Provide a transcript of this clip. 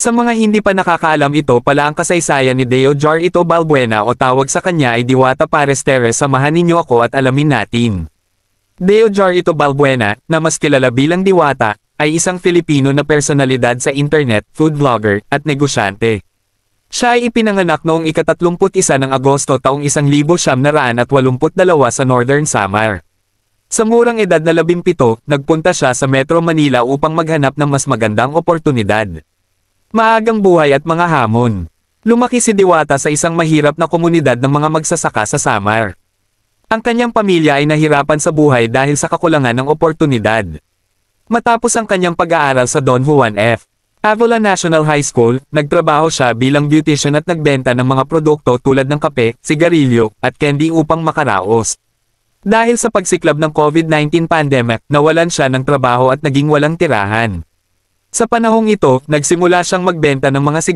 Sa mga hindi pa nakakaalam, ito pala ang kasaysayan ni Deo Jarito Balbuena o tawag sa kanya ay Diwata Pares Teres. Samahan ninyo ako at alamin natin. Deo Jarito Balbuena, na mas kilala bilang Diwata, ay isang Filipino na personalidad sa internet, food vlogger, at negosyante. Siya ay ipinanganak noong ika-31 ng Agosto taong 1982 sa Northern Samar. Sa murang edad na 17, nagpunta siya sa Metro Manila upang maghanap ng mas magandang oportunidad. Maagang buhay at mga hamon. Lumaki si Diwata sa isang mahirap na komunidad ng mga magsasaka sa Samar. Ang kanyang pamilya ay nahirapan sa buhay dahil sa kakulangan ng oportunidad. Matapos ang kanyang pag-aaral sa Don Juan F. Avila National High School, nagtrabaho siya bilang beautician at nagbenta ng mga produkto tulad ng kape, sigarilyo, at candy upang makaraos. Dahil sa pagsiklab ng COVID-19 pandemic, nawalan siya ng trabaho at naging walang tirahan. Sa panahong ito, nagsimula siyang magbenta ng mga sigarilyo